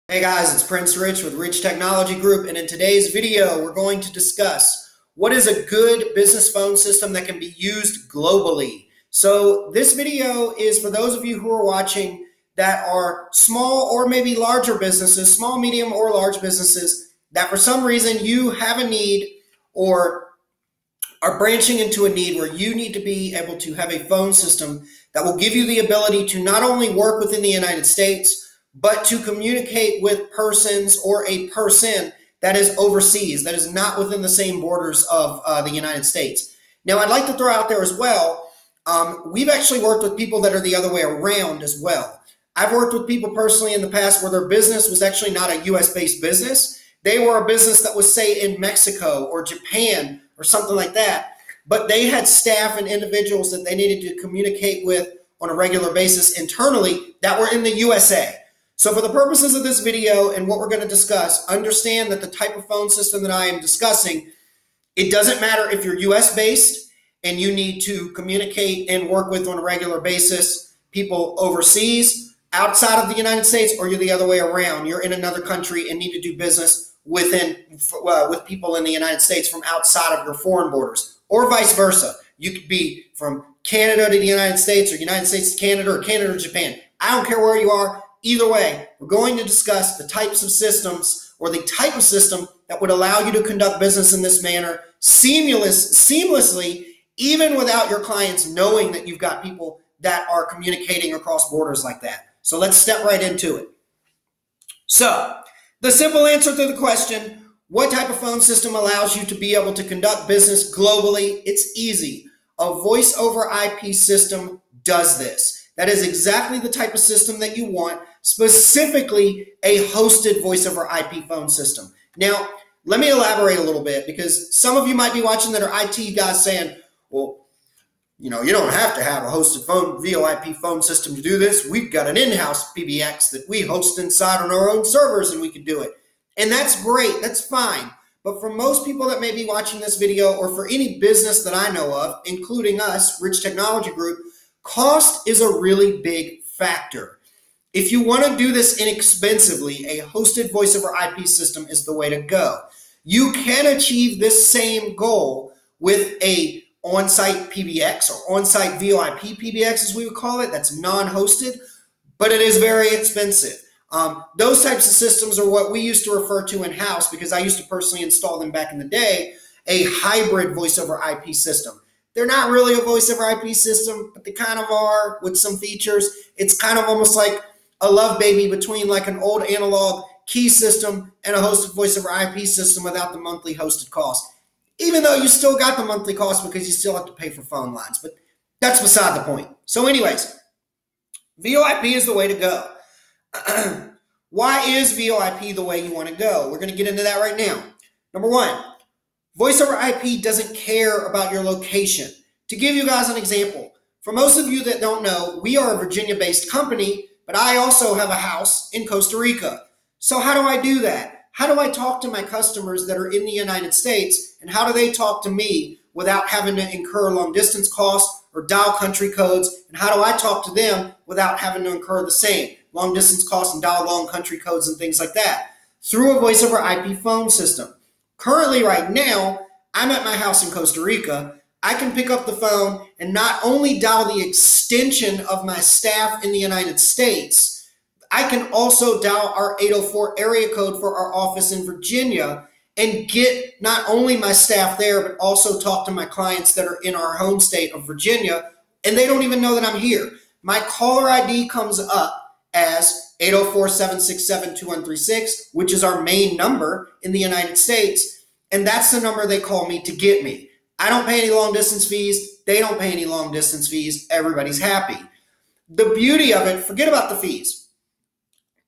Hey guys, it's Prince Rich with Rich Technology Group, and in today's video, we're going to discuss what is a good business phone system that can be used globally. So this video is for those of you who are watching that are small or maybe larger businesses, small, medium, or large businesses, that for some reason you have a need or are branching into a need where you need to be able to have a phone system that will give you the ability to not only work within the United States, but to communicate with persons or a person that is overseas, that is not within the same borders of the United States. Now, I'd like to throw out there as well, we've actually worked with people that are the other way around as well. I've worked with people personally in the past where their business was actually not a US-based business. They were a business that was, say, in Mexico or Japan or something like that, but they had staff and individuals that they needed to communicate with on a regular basis internally that were in the USA. So for the purposes of this video and what we're going to discuss, understand that the type of phone system that I am discussing, it doesn't matter if you're US based and you need to communicate and work with on a regular basis people overseas, outside of the United States, or you're the other way around. You're in another country and need to do business with people in the United States from outside of your foreign borders, or vice versa. You could be from Canada to the United States, or United States to Canada, or Canada to Japan. I don't care where you are. Either way, we're going to discuss the types of systems or the type of system that would allow you to conduct business in this manner seamlessly, even without your clients knowing that you've got people that are communicating across borders like that. So let's step right into it. So the simple answer to the question, what type of phone system allows you to be able to conduct business globally? It's easy. A voice over IP system does this. That is exactly the type of system that you want, specifically a hosted voice over IP phone system. Now, let me elaborate a little bit, because some of you might be watching that are IT guys saying, well, you don't have to have a hosted phone VoIP phone system to do this. We've got an in-house PBX that we host inside on our own servers and we can do it. And that's great, that's fine. But for most people that may be watching this video, or for any business that I know of, including us, Rich Technology Group, cost is a really big factor. If you want to do this inexpensively, a hosted voice over IP system is the way to go. You can achieve this same goal with a on-site PBX or on-site VoIP PBX, as we would call it, that's non-hosted, but it is very expensive. Those types of systems are what we used to refer to in-house, because I used to personally install them back in the day, a hybrid voice over IP system. They're not really a voice over IP system, but they kind of are with some features. It's kind of almost like a love baby between like an old analog key system and a hosted voice over IP system without the monthly hosted cost. Even though you still got the monthly cost because you still have to pay for phone lines, but that's beside the point. So anyways, VoIP is the way to go. Why is VoIP the way you want to go? We're going to get into that right now. Number one, voice over IP doesn't care about your location. To give you guys an example, for most of you that don't know, we are a Virginia-based company, but I also have a house in Costa Rica. So how do I do that? How do I talk to my customers that are in the United States, and how do they talk to me without having to incur long distance costs or dial country codes? And how do I talk to them without having to incur the same long distance costs and dial long country codes and things like that? Through a voice over IP phone system. Currently, right now, I'm at my house in Costa Rica. I can pick up the phone and not only dial the extension of my staff in the United States, I can also dial our 804 area code for our office in Virginia and get not only my staff there, but also talk to my clients that are in our home state of Virginia, and they don't even know that I'm here. My caller ID comes up as 804-767-2136, which is our main number in the United States, and that's the number they call me to get me. I don't pay any long distance fees. They don't pay any long distance fees. Everybody's happy. The beauty of it, forget about the fees.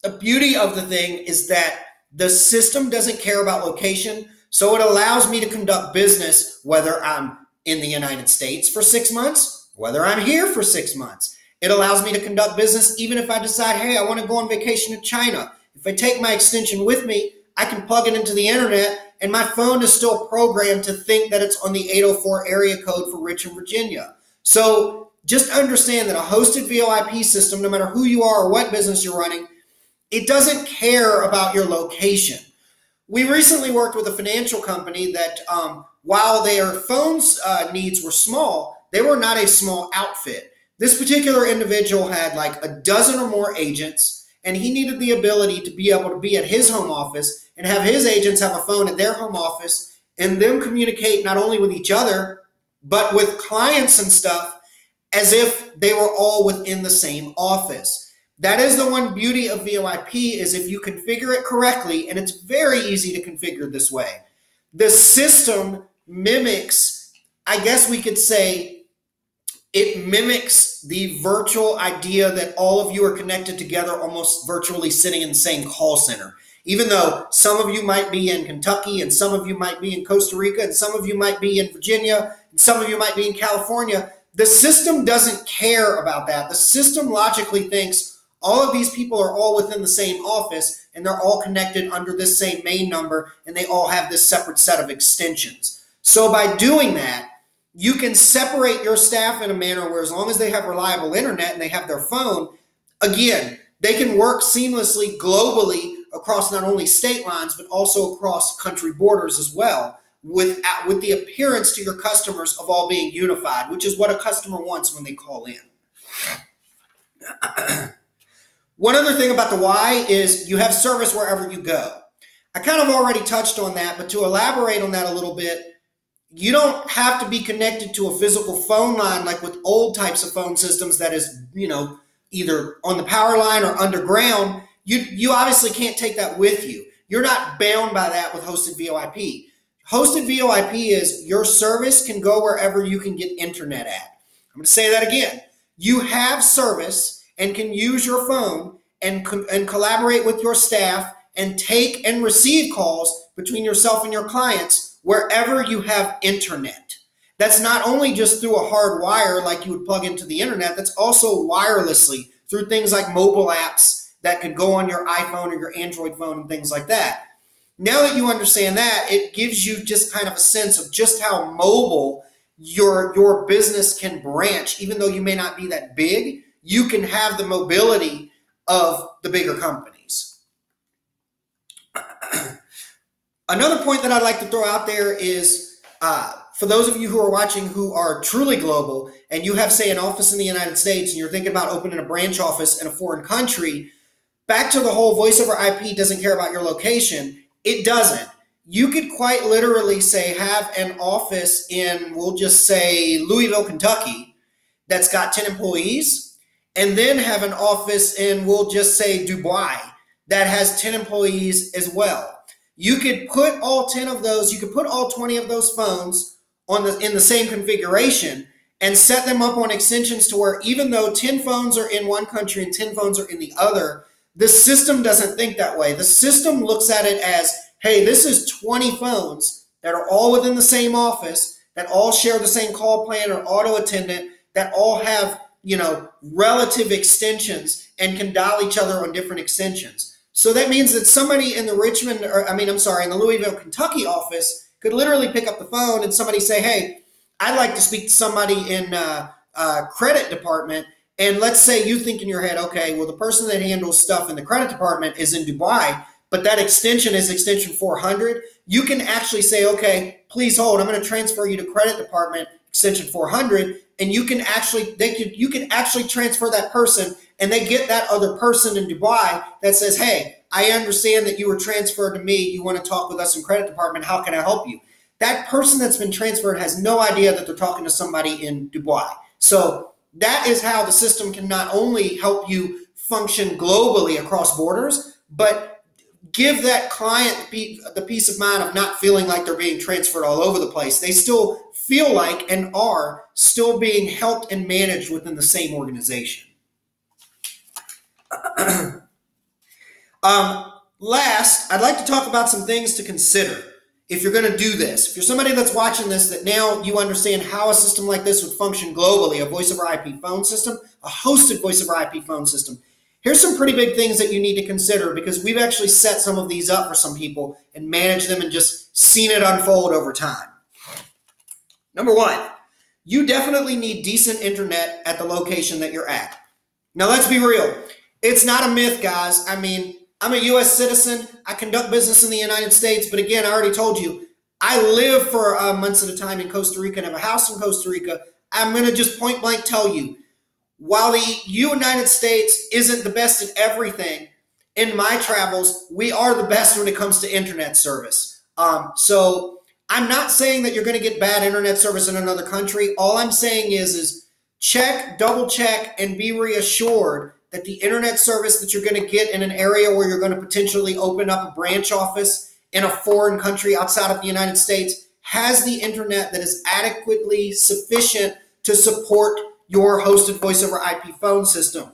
The beauty of the thing is that the system doesn't care about location, so it allows me to conduct business whether I'm in the United States for 6 months, whether I'm here for 6 months. It allows me to conduct business even if I decide, hey, I want to go on vacation to China. If I take my extension with me, I can plug it into the internet, and my phone is still programmed to think that it's on the 804 area code for Richmond, Virginia. So just understand that a hosted VoIP system, no matter who you are or what business you're running, It doesn't care about your location. We recently worked with a financial company that while their phones needs were small, they were not a small outfit. This particular individual had like a dozen or more agents, and he needed the ability to be able to be at his home office and have his agents have a phone at their home office and them communicate not only with each other, but with clients and stuff as if they were all within the same office. That is the one beauty of VOIP, is if you configure it correctly, and it's very easy to configure this way. The system mimics, I guess we could say, it mimics the virtual idea that all of you are connected together, almost virtually sitting in the same call center. Even though some of you might be in Kentucky, and some of you might be in Costa Rica, and some of you might be in Virginia, and some of you might be in California, the system doesn't care about that. The system logically thinks all of these people are all within the same office, and they're all connected under this same main number, and they all have this separate set of extensions. So by doing that, you can separate your staff in a manner where as long as they have reliable internet and they have their phone, again, they can work seamlessly globally across not only state lines, but also across country borders as well, with the appearance to your customers of all being unified, which is what a customer wants when they call in. One other thing about the why is you have service wherever you go. I kind of already touched on that, but to elaborate on that a little bit, you don't have to be connected to a physical phone line like with old types of phone systems that is, either on the power line or underground. You obviously can't take that with you. You're not bound by that with hosted VoIP. Hosted VoIP is your service can go wherever you can get internet at. I'm going to say that again. You have service and can use your phone and collaborate with your staff and take and receive calls between yourself and your clients wherever you have internet. That's not only just through a hard wire like you would plug into the internet, that's also wirelessly through things like mobile apps that could go on your iPhone or your Android phone and things like that. Now that you understand that, it gives you just kind of a sense of just how mobile your business can branch. Even though you may not be that big, you can have the mobility of the bigger companies. Another point that I'd like to throw out there is for those of you who are watching who are truly global and you have, say, an office in the United States and you're thinking about opening a branch office in a foreign country, back to the whole voice over IP doesn't care about your location. It doesn't. You could quite literally say have an office in, we'll just say, Louisville, Kentucky, that's got 10 employees, and then have an office in, we'll just say, Dubai, that has 10 employees as well. You could put all 10 of those, you could put all 20 of those phones in the same configuration and set them up on extensions to where even though 10 phones are in one country and 10 phones are in the other, the system doesn't think that way. The system looks at it as, hey, this is 20 phones that are all within the same office, that all share the same call plan or auto attendant, that all have, relative extensions and can dial each other on different extensions. So that means that somebody in the in the Louisville, Kentucky office could literally pick up the phone and somebody say, hey, I'd like to speak to somebody in credit department. And let's say you think in your head, okay, well, the person that handles stuff in the credit department is in Dubai, but that extension is extension 400. You can actually say, okay, please hold. I'm going to transfer you to credit department extension 400. And you can actually transfer that person, and they get that other person in Dubai that says, hey, I understand that you were transferred to me. You want to talk with us in credit department. How can I help you? That person that's been transferred has no idea that they're talking to somebody in Dubai. So that is how the system can not only help you function globally across borders, but give that client the peace of mind of not feeling like they're being transferred all over the place. They still feel like and are still being helped and managed within the same organization. Last, I'd like to talk about some things to consider if you're going to do this. If you're somebody that's watching this, that now you understand how a system like this would function globally, a voice over IP phone system, a hosted voice over IP phone system. Here's some pretty big things that you need to consider because we've actually set some of these up for some people and managed them and just seen it unfold over time. Number one, you definitely need decent internet at the location that you're at. Now, let's be real. It's not a myth, guys. I mean, I'm a U.S. citizen. I conduct business in the United States. But again, I already told you, I live for months at a time in Costa Rica and have a house in Costa Rica. I'm going to just point blank tell you, while the United States isn't the best at everything, in my travels, we are the best when it comes to internet service. So I'm not saying that you're going to get bad internet service in another country. All I'm saying is check, double check, and be reassured that the internet service that you're going to get in an area where you're going to potentially open up a branch office in a foreign country outside of the United States has the internet that is adequately sufficient to support your hosted voice over IP phone system.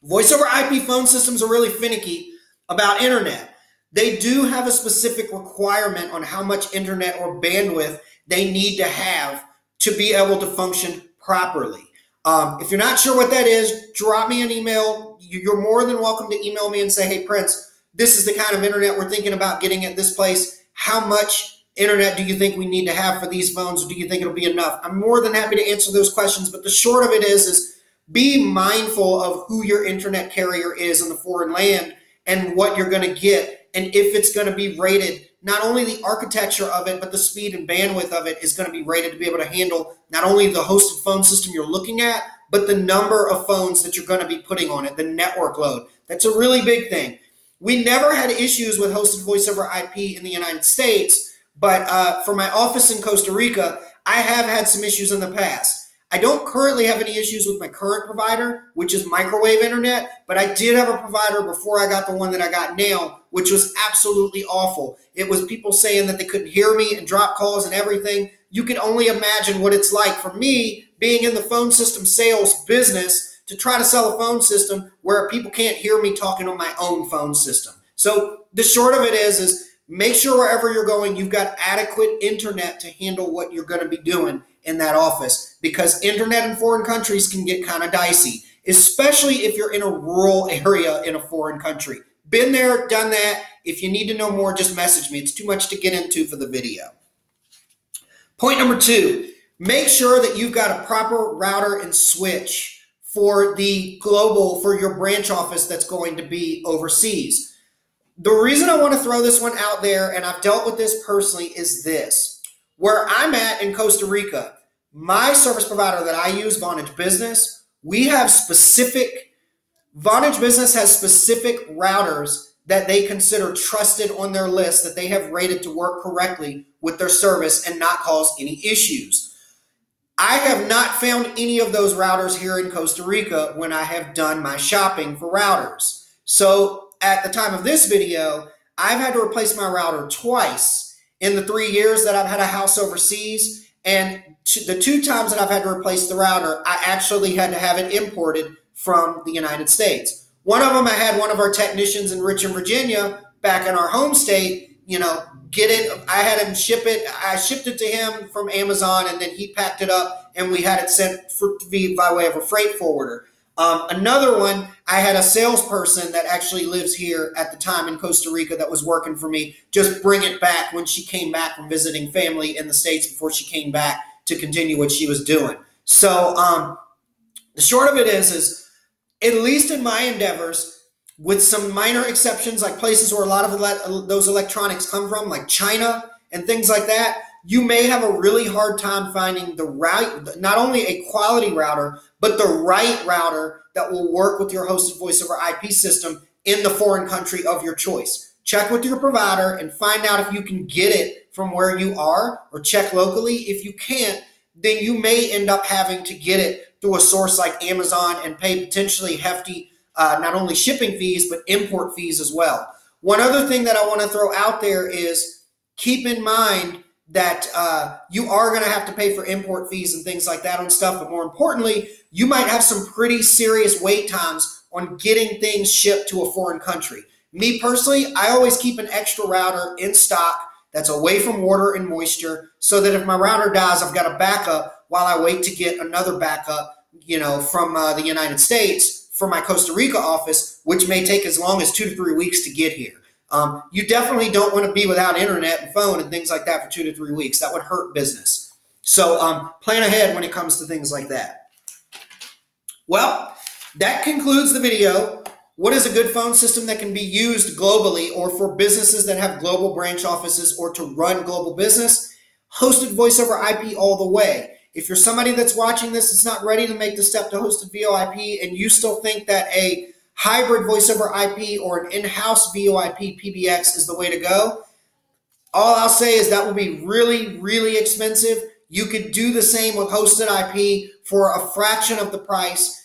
Voice over IP phone systems are really finicky about internet. They do have a specific requirement on how much internet or bandwidth they need to have to be able to function properly. If you're not sure what that is, drop me an email. You're more than welcome to email me and say, hey, Prince, this is the kind of internet we're thinking about getting at this place. How much internet do you think we need to have for these phones? Or do you think it'll be enough? I'm more than happy to answer those questions, but the short of it is be mindful of who your internet carrier is in the foreign land and what you're going to get, and if it's going to be rated. Not only the architecture of it, but the speed and bandwidth of it is going to be rated to be able to handle not only the hosted phone system you're looking at, but the number of phones that you're going to be putting on it, the network load. That's a really big thing. We never had issues with hosted voice over IP in the United States, but for my office in Costa Rica, I have had some issues in the past. I don't currently have any issues with my current provider, which is microwave internet, but I did have a provider before I got the one that I got now, which was absolutely awful. It was people saying that they couldn't hear me and drop calls and everything. You can only imagine what it's like for me being in the phone system sales business to try to sell a phone system where people can't hear me talking on my own phone system. So the short of it is make sure wherever you're going, you've got adequate internet to handle what you're going to be doing in that office, because internet in foreign countries can get kind of dicey, especially if you're in a rural area in a foreign country. Been there, done that. If you need to know more, just message me. It's too much to get into for the video. Point number 2, make sure that you've got a proper router and switch for the global, for your branch office that's going to be overseas. The reason I want to throw this one out there, and I've dealt with this personally, is this. Where I'm at in Costa Rica, my service provider that I use, Vonage Business, Vonage Business has specific routers that they consider trusted on their list that they have rated to work correctly with their service and not cause any issues. I have not found any of those routers here in Costa Rica when I have done my shopping for routers. So at the time of this video, I've had to replace my router twice in the 3 years that I've had a house overseas, and the 2 times that I've had to replace the router, I actually had to have it imported from the United States. One of them, I had one of our technicians in Richmond, Virginia, back in our home state, get it. I had him ship it. I shipped it to him from Amazon, and then he packed it up, and we had it sent by way of a freight forwarder. Another one, I had a salesperson that actually lives here at the time in Costa Rica that was working for me, just bring it back when she came back from visiting family in the States before she came back to continue what she was doing. So the short of it is at least in my endeavors, with some minor exceptions like places where a lot of those electronics come from, like China and things like that, you may have a really hard time finding the right, not only a quality router, but the right router that will work with your hosted voice over IP system in the foreign country of your choice. Check with your provider and find out if you can get it from where you are, or check locally. If you can't, then you may end up having to get it through a source like Amazon and pay potentially hefty, not only shipping fees, but import fees as well. One other thing that I want to throw out there is keep in mind that you are going to have to pay for import fees and things like that on stuff. But more importantly, you might have some pretty serious wait times on getting things shipped to a foreign country. Me personally, I always keep an extra router in stock that's away from water and moisture, so that if my router dies, I've got a backup while I wait to get another backup, from the United States for my Costa Rica office, which may take as long as 2 to 3 weeks to get here. You definitely don't want to be without internet and phone and things like that for 2 to 3 weeks. That would hurt business. So plan ahead when it comes to things like that. Well, that concludes the video. What is a good phone system that can be used globally or for businesses that have global branch offices or to run global business? Hosted voice over IP all the way. If you're somebody that's watching this that's not ready to make the step to hosted VoIP and you still think that a hybrid voice over IP or an in-house VoIP PBX is the way to go, all I'll say is that will be really, really expensive. You could do the same with hosted IP for a fraction of the price.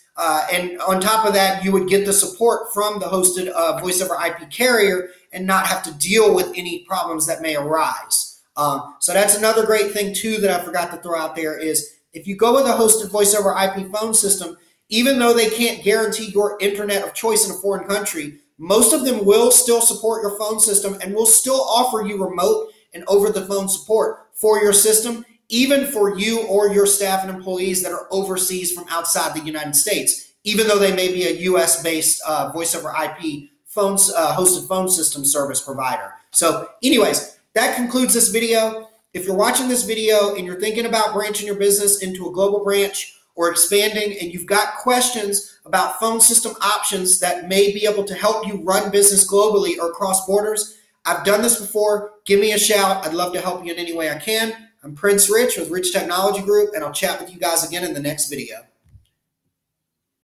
And on top of that, you would get the support from the hosted voice over IP carrier and not have to deal with any problems that may arise. So that's another great thing too that I forgot to throw out there is if you go with a hosted voice over IP phone system, even though they can't guarantee your internet of choice in a foreign country, most of them will still support your phone system and will still offer you remote and over the phone support for your system, even for you or your staff and employees that are overseas from outside the United States, even though they may be a US-based voice over IP phones, hosted phone system service provider. So anyways, that concludes this video. If you're watching this video and you're thinking about branching your business into a global branch or expanding and you've got questions about phone system options that may be able to help you run business globally or cross borders, I've done this before. Give me a shout. I'd love to help you in any way I can. I'm Prince Rich with Rich Technology Group, and I'll chat with you guys again in the next video.